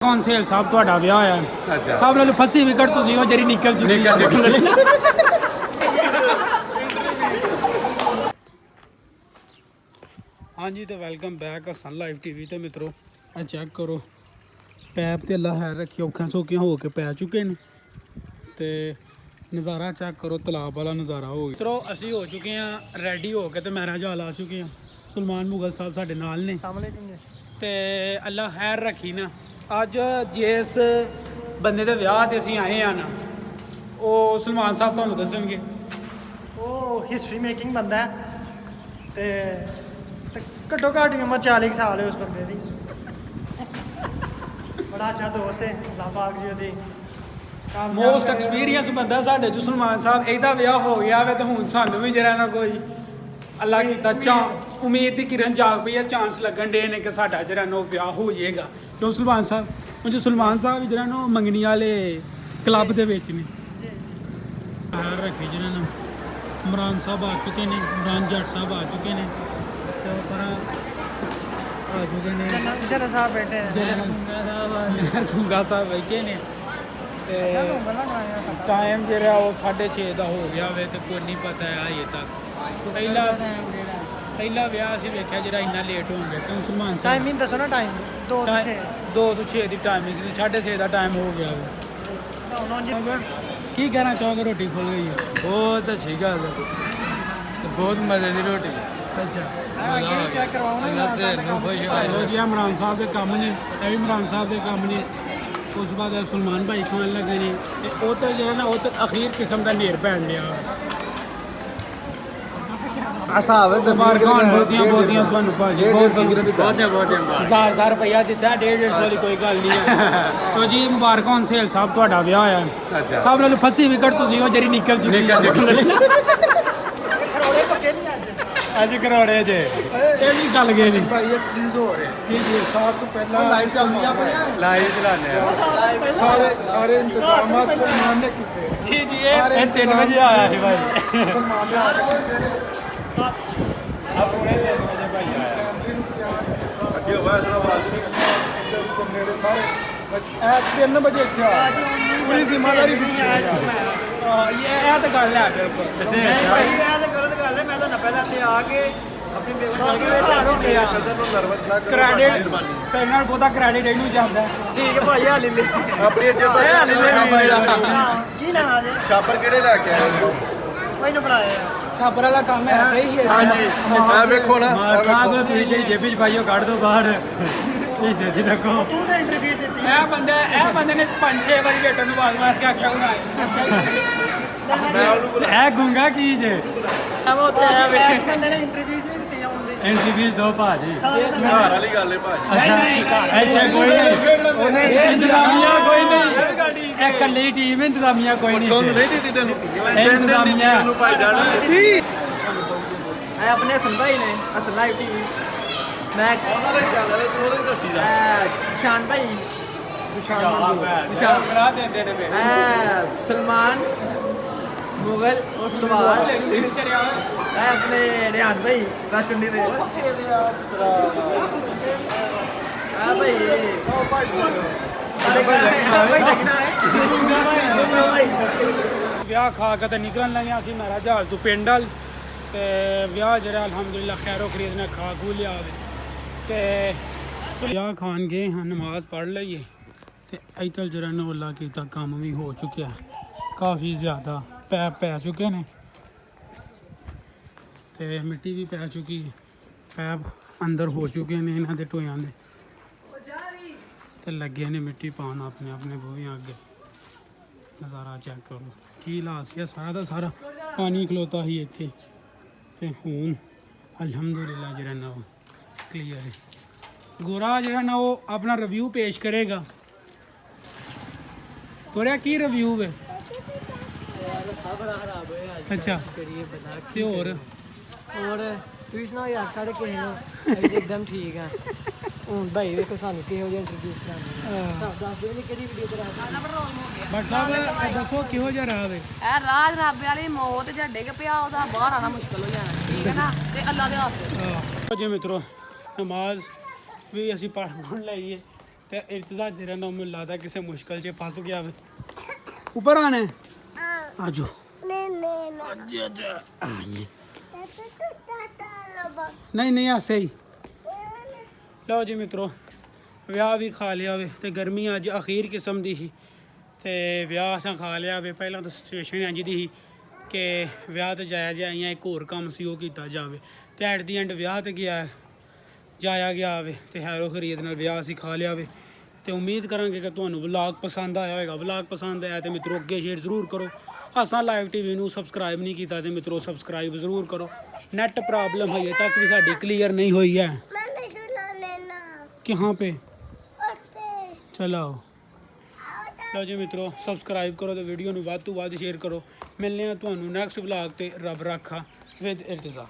कौन सेल साहब ਤੁਹਾਡਾ ਵਿਆਹ ਆ ਅੱਛਾ ਸਭ ਨਾਲੋਂ ਫਸੀ ਵਿਕਟ ਤੁਸੀਂ ਹੋ ਜਿਹੜੀ ਨਿਕਲ ਚੁੱਕੀ ਹਾਂਜੀ ਤੇ ਵੈਲਕਮ ਬੈਕ ਸਨ ਲਾਈਵ ਟੀਵੀ ਤੇ ਮਿੱਤਰੋ ਆ ਚੈੱਕ ਕਰੋ ਪੈਪ ਤੇ ਅੱਲਾ ਹੈ ਰੱਖੀ ਔਖਾਂ ਸੌਖੀਆਂ ਹੋ ਕੇ ਪੈ ਚੁੱਕੇ ਨੇ ਤੇ ਨਜ਼ਾਰਾ ਚੈੱਕ ਕਰੋ ਤਲਾਬ ਵਾਲਾ ਨਜ਼ਾਰਾ ਹੋ ਗਿਆ ਮਿੱਤਰੋ ਅਸੀਂ ਹੋ ਚੁੱਕੇ ਆ ਰੈਡੀ ਹੋ ਕੇ ਤੇ ਮਹਾਰਾਜ ਹਾਲ ਆ ਚੁੱਕੇ ਆ ਸੁਲਮਾਨ ਮੁਗਲ ਸਾਹਿਬ ਸਾਡੇ ਨਾਲ ਨੇ ਤੇ ਅੱਲਾ ਖੈਰ ਰੱਖੀ ਨਾ ਅੱਜ ਜਿਸ ਬੰਦੇ ਦੇ ਵਿਆਹ ਤੇ ਅਸੀਂ ਆਏ ਆ ਨਾ ਉਹ ਸਲਮਾਨ ਸਾਹਿਬ ਤੁਹਾਨੂੰ ਦੱਸਣਗੇ ਉਹ ਹਿਸਟਰੀ ਮੇਕਿੰਗ ਬੰਦਾ ਹੈ ਤੇ ਘੱਟੋ ਘੱਟ ਉਮਰ 40 ਸਾਲ ਹੈ ਉਸ ਬੰਦੇ ਦੀ ਬੜਾ ਅੱਛਾ ਦੋਸਤ ਹੈ ਅੱਲਾਹ ਪਾਕ ਜੀ ਉਹਦੀ ਮੋਸਟ ਐਕਸਪੀਰੀਅੰਸ ਬੰਦਾ ਸਾਡੇ ਚ ਸਲਮਾਨ ਸਾਹਿਬ ਇਹਦਾ ਵਿਆਹ ਹੋ ਗਿਆ ਵੇ ਤੇ ਹੁਣ ਸਾਨੂੰ ਵੀ ਜਿਹੜਾ ਨਾ ਕੋਈ ਅੱਲਾ ਕੀਤਾ ਉਮੀਦ ਦੀ ਕਿਰਨ ਜਾਗ ਪਈ ਹੈ ਚਾਂਸ ਲੱਗਣ ਦੇ ਨੇ ਕਿ ਸਾਡਾ ਜਿਹੜਾ ਨਾ ਵਿਆਹ ਹੋ ਜਾਏਗਾ ਕਿਉਂ ਸਲਮਾਨ ਸਾਹਿਬ ਉਹ ਸਲਮਾਨ ਸਾਹਿਬ ਜਿਹੜਾ ਨਾ ਮੰਗਣੀ ਵਾਲੇ ਕਲੱਬ ਦੇ ਵਿੱਚ ਨੇ ਪੈਰ ਰੱਖੇ ਜਿਹੜਾ ਨਾ ਇਮਰਾਨ ਸਾਹਿਬ ਆ ਚੁੱਕੇ ਨੇ ਇਮਰਾਨ ਜੱਟ ਸਾਹਿਬ ਆ ਚੁੱਕੇ ਨੇ ਤੇ ਪਰ ਆ ਚੁੱਕੇ ਨੇ ਜਰਾ ਸਾਹਿਬ ਬੈਠੇ ਨੇ ਜਰਾ ਗੁੰਗਾ ਸਾਹਿਬ ਬੈਠੇ ਨੇ ਤੇ ਟਾਈਮ ਜਿਹੜਾ ਉਹ 6:30 ਦਾ ਹੋ ਗਿਆ ਵੇ ਤੇ ਕੋਈ ਨਹੀਂ ਪਤਾ ਹੈ ਹਜੇ ਤੱਕ ਪਹਿਲਾ ਵਿਆਹ ਅਸੀਂ ਵੇਖਿਆ ਜਿਹੜਾ ਇੰਨਾ ਲੇਟ ਹੋ ਗਿਆ ਕਿਉਂ ਸਲਮਾਨ ਸਾਹਿਬ ਟਾਈਮਿੰਗ ਦੱਸੋ ਨਾ ਟਾਈਮ 2 ਤੋਂ 6 2 ਤੋਂ 6 ਦੀ ਟਾਈਮਿੰਗ 6:30 ਦਾ ਟਾਈਮ ਹੋ ਗਿਆ ਵੇ ਕੀ ਕਹਿਣਾ ਚਾਹੋਗੇ ਰੋਟੀ ਖੁੱਲ ਗਈ ਹੈ ਬਹੁਤ ਅੱਛੀ ਗੱਲ ਹੈ ਬਹੁਤ ਮਜ਼ੇ ਦੀ ਰੋਟੀ ਅੱਗੇ ਚੈੱਕ ਕਰਵਾਓ ਨਾ ਲੋ ਜੀ ਇਮਰਾਨ ਸਾਹਿਬ ਦੇ ਕੰਮ ਨੇ ਇਹ ਵੀ ਇਮਰਾਨ ਸਾਹਿਬ ਦੇ ਕੰਮ ਨੇ ਉਸ ਬਾਅਦ ਸਲਮਾਨ ਭਾਈ ਖਾਣ ਲੱਗੇ ਨੇ ਤੇ ਉਹ ਤਾਂ ਜਿਹੜਾ ਨਾ ਉਹ ਤਾਂ ਅਖੀਰ ਕਿਸਮ ਦਾ ਨੇਰ ਪੈਣ ਲਿਆ ਮੁਬਾਰਕਾਂ ਬਹੁਤੀਆਂ ਤੁਹਾਨੂੰ ਭਾਜੀ ਬਹੁਤ ਹਜ਼ਾਰ ਰੁਪਇਆ ਦਿੱਤਾ 150 ਦੀ ਕੋਈ ਗੱਲ ਨਹੀਂ ਹੈ ਤੋ ਜੀ ਮੁਬਾਰਕਾਂ ਹੋਣ ਸੇਲ ਸਾਹਿਬ ਤੁਹਾਡਾ ਵਿਆਹ ਆ ਸਭ ਨਾਲੋਂ ਫਸੀ ਵਿਕਟ ਤੁਸੀਂ ਹੋ ਜਿਹੜੀ ਨਿਕਲ ਚੁੱਕੀ ਅੱਜ ਕਰੋੜੇ ਜੇ ਇਹ ਵੀ ਗੱਲ ਗਏ ਨੇ ਭਾਈ ਇੱਕ ਚੀਜ਼ ਹੋ ਰਹੀ ਹੈ ਸਾਰ ਤੋਂ ਪਹਿਲਾਂ ਲਾਈਵ ਚਲਾਉਂਦੇ ਆ ਸਾਰੇ ਇੰਤਜ਼ਾਮਾਤ ਸਲਮਾਨ ਨੇ ਕੀਤੇ ਜੀ ਜੀ ਇਹ 3 ਵਜੇ ਆਇਆ ਸੀ ਭਾਈ ਸਲਮਾਨ ਨੇ ਆ ਕੇ ਕੀਤੇ ਨੇ ਆਪਣੇ 3 ਵਜੇ ਭਾਈ ਆਇਆ ਫੈਮਿਲੀ ਨੂੰ ਤਿਆਰ ਅੱਗੇ ਹੋਇਆ ਥੋੜਾ ਬਾਅਦ ਨੇੜੇ ਸਾਰੇ ਇਹ 3 ਵਜੇ ਇੱਥੇ ਆ ਪੂਰੀ ਜ਼ਿੰਮੇਵਾਰੀ ਦਿੱਤੀ ਇਹ ਤਾਂ ਗੱਲ ਹੈ ਬਿਲਕੁਲ ਇਹ ਤਾਂ ਗਲਤ ਗੱਲ ਹੈ ਮੈਂ ਤਾਂ ਪਹਿਲਾਂ ਇੱਥੇ ਆ ਕੇ ਆਪਣੀ ਬੇਗਮ ਹੋ ਗਿਆ ਕ੍ਰੈਡਿਟ ਪੈਨਲ ਬਹੁਤਾ ਕ੍ਰੈਡਿਟ ਇਹਨੂੰ ਜਾਂਦਾ ਠੀਕ ਹੈ ਭਾਈ ਆ ਲੈ ਲੈ ਆਪਣੀ ਕੀ ਨਾ ਆ ਜੇ ਛਾਪਰ ਕਿਹੜੇ ਲੈ ਕੇ ਆਏ ਹੋ ਮੈਨੂੰ ਬਣਾਇਆ ਛਾਪਰ ਵਾਲਾ ਕੰਮ ਹੈ ਸਹੀ ਹੈ ਹਾਂਜੀ ਆ ਵੇਖੋ ਨਾ ਸਾਹਿਬ ਤੁਸੀਂ ਜੇਬੀ ਚ ਪਾਈਓ ਕੱਢ ਦੋ ਬਾਹਰ ਇਹ ਸੱਚੀ ਰੱਖੋ ਤੂੰ ਤਾਂ ਇੰਟਰਵਿਊ ਦਿੱਤੀ ਇਹ ਬੰਦੇ ਨੇ 5-6 ਵਾਰੀ ਵੇਟਰ ਨੂੰ ਬਾਜ਼ ਮਾਰ ਕੇ ਆਖਿਆ ਹੁਣ ਮੈਂ ਉਹਨੂੰ ਬੁਲਾ ਇਹ ਗੁੰਗਾ ਕੀ ਜੇ ਉਹ ਤੇ ਇਸ ਬੰਦੇ ਨੇ ਇੰਟਰਵਿਊਜ਼ ਨਹੀਂ ਦਿੱਤੀਆਂ ਹੁੰਦੇ ਇੰਟਰਵਿਊ ਦੋ ਭਾਜੀ ਘਰ ਵਾਲੀ ਗੱਲ ਹੈ ਭਾਜੀ ਅੱਛਾ ਇੱਥੇ ਕੋਈ ਨਹੀਂ ਇੰਤਜ਼ਾਮੀਆ ਕੋਈ ਨਹੀਂ ਇਹ ਇਕੱਲੀ ਟੀਮ ਇੰਤਜ਼ਾਮੀਆ ਕੋਈ ਨਹੀਂ ਤੁਹਾਨੂੰ ਨਹੀਂ ਦਿੱਤੀ ਤੈਨੂੰ ਤਿੰਨ ਦਿਨ ਦਿੱਤੀ ਉਹਨੂੰ ਭਾਈ ਜਾਣ ਇਹ ਆਪਣੇ ਸੰਭਾਈ ਨੇ ਅਸਲ ਲਾਈਵ ਟੀਵੀ ਮੈਂ ਉਹਨਾਂ ਦੇ ਚੱਲ ਰਿਹਾ ਤੂੰ ਉਹਦੇ ਦੱਸੀ ਜਾ ਨਿਸ਼ਾਨ ਭਾਈ ਨਿਸ਼ਾਨ ਕਰਾ ਦਿੰਦੇ ਨੇ ਬੇ सलमान मुगल सलमान अपने रियान भाई राशुंडी दे हाँ भाई ਵਿਆਹ ਖਾ ਕੇ ਤੇ ਨਿਕਲਣ ਲੱਗਿਆ ਸੀ ਮਹਾਰਾਜ ਹਾਲ ਤੋਂ ਪਿੰਡ ਵੱਲ ਤੇ ਵਿਆਹ ਜਿਹੜਾ ਅਲਹਮਦੁਲਿਲਾ ਖੈਰੋ ਖਰੀਦ ਨੇ ਖਾ ਖੂ ਲਿਆ ਤੇ ਵਿਆਹ ਖਾਣ ਗਏ ਹਾਂ ਨਮਾਜ਼ ਪੜ੍ਹ ਲਈਏ ਤੇ ਇੱਧਰ ਜਿਹੜਾ ਨੋਲਾ ਕੀਤਾ ਕੰਮ ਵੀ ਹੋ ਚੁੱਕਿਆ ਕਾਫੀ ਜ਼ਿਆਦਾ ਪੈ ਚੁੱਕੇ ਨੇ ਤੇ ਮਿੱਟੀ ਵੀ ਪੈ ਚੁੱਕੀ ਪੈਪ ਅੰਦਰ ਹੋ ਚੁੱਕੇ ਨੇ ਇਹਨਾਂ ਦੇ ਟੋਇਆਂ ਦੇ ਤੇ ਲੱਗੇ ਨੇ ਮਿੱਟੀ ਪਾਉਣ ਆਪਣੇ ਬੂਹਿਆਂ ਅੱਗੇ ਨਜ਼ਾਰਾ ਚੈੱਕ ਕਰੋ ਕੀ ਲਾਸ ਗਿਆ ਸਾਰਾ ਦਾ ਸਾਰਾ ਪਾਣੀ ਖਲੋਤਾ ਸੀ ਇੱਥੇ ਤੇ ਹੁਣ ਅਲਹਮਦੁਲਿਲਾ ਜਿਹੜਾ ਨਾ ਉਹ ਕਲੀਅਰ ਹੈ ਗੋਰਾ ਜਿਹੜਾ ਨਾ ਉਹ ਆਪਣਾ ਰਿਵਿਊ ਪੇਸ਼ ਕਰੇਗਾ ਗੋਰਾ ਕੀ ਰਿਵਿਊ ਹੈ ਅੱਛਾ ਤੇ ਹੋਰ ਤੁਸੀਂ ਸੁਣਾਓ ਯਾਰ ਸਾਡੇ ਕਿਹੇ ਹੋ ਇੱਕਦਮ ਠੀਕ ਆ ਹੁਣ ਭਾਈ ਵੇਖੋ ਸਾਨੂੰ ਕਿਹੋ ਜਿਹਾ ਇੰਟਰੋਡਿਊਸ ਕਰਾਉਂਦੇ ਦੱਸ ਦਿਓ ਨੀ ਕਿਹੜੀ ਵੀਡੀਓ ਕਰਾਉਂਦੇ ਬਟ ਸਾਹਿਬ ਦੱਸੋ ਕਿਹੋ ਜਿਹਾ ਰਾਹ ਵੇ ਇਹ ਰਾਜ ਰੱਬ ਵਾਲੀ ਮੌਤ ਜਾਂ ਡਿੱਗ ਪਿਆ ਉਹਦਾ ਬਾਹਰ ਆਣਾ ਮੁਸ਼ਕਲ ਹੋ ਜਾਣਾ ਠੀਕ ਹੈ ਨਾ ਤੇ ਅੱਲਾ ਦੇ ਹੱਥ ਜੀ ਮਿੱਤਰੋ ਨਮਾਜ਼ ਵੀ ਅਸੀਂ ਪੜ੍ਹ ਲਈਏ ਤੇ ਇਰਤਜ਼ਾ ਜਿਹੜਾ ਨਾ ਮੈਨੂੰ ਲੱਗਦਾ ਕਿਸੇ ਮੁਸ਼ਕਲ 'ਚ ਫਸ ਗਿਆ ਵੇ ਉੱਪਰ ਆਣੇ ਆਜੋ ਨਹੀਂ ਨਹੀਂ ਆ ਸਹੀ ਲਓ ਜੀ ਮਿੱਤਰੋ ਵਿਆਹ ਵੀ ਖਾ ਲਿਆ ਵੇ ਤੇ ਗਰਮੀ ਅੱਜ ਅਖੀਰ ਕਿਸਮ ਦੀ ਸੀ ਤੇ ਵਿਆਹ ਅਸਾਂ ਖਾ ਲਿਆ ਵੇ ਪਹਿਲਾਂ ਤਾਂ ਸਿਚੁਏਸ਼ਨ ਇੰਝ ਦੀ ਸੀ ਕਿ ਵਿਆਹ ਤੇ ਜਾਇਆ ਜਾਈਆਂ ਇੱਕ ਹੋਰ ਕੰਮ ਸੀ ਉਹ ਕੀਤਾ ਜਾਵੇ ਤੇ ਐਟ ਦੀ ਐਂਡ ਵਿਆਹ ਤੇ ਜਾਇਆ ਗਿਆ ਵੇ ਤੇ ਹੈਰੋ ਖਰੀਦ ਨਾਲ ਵਿਆਹ ਅਸੀਂ ਖਾ ਲਿਆ ਵੇ ਤੇ ਉਮੀਦ ਕਰਾਂਗੇ ਕਿ ਤੁਹਾਨੂੰ ਵਲੌਗ ਪਸੰਦ ਆਇਆ ਹੋਵੇਗਾ ਵਲੌਗ ਪਸੰਦ ਆਇਆ ਤੇ ਮਿੱਤਰੋ ਅੱਗੇ ਸ਼ੇਅਰ ਜ਼ਰੂਰ ਕਰੋ ਅਸਾਂ ਲਾਈਵ ਟੀਵੀ ਨੂੰ ਸਬਸਕ੍ਰਾਈਬ ਨਹੀਂ ਕੀਤਾ ਤੇ ਮਿੱਤਰੋ ਸਬਸਕ੍ਰਾਈਬ ਜ਼ਰੂਰ ਕਰੋ ਨੈਟ ਪ੍ਰੋਬਲਮ ਹਜੇ ਤੱਕ ਵੀ ਸਾਡੀ ਕਲੀਅਰ ਨਹੀਂ ਹੋਈ ਹੈ कहाँ पे चलो लो जी मित्रों सबसक्राइब करो तो वीडियो ਨੂੰ ਵੱਧ ਤੋਂ ਵੱਧ ਸ਼ੇਅਰ ਕਰੋ ਮਿਲਨੇ ਆ ਤੁਹਾਨੂੰ ਨੈਕਸਟ ਵਲੌਗ ਤੇ ਰੱਬ ਰਾਖਾ ਵਿਦ ਇਰਤਜ਼ਾ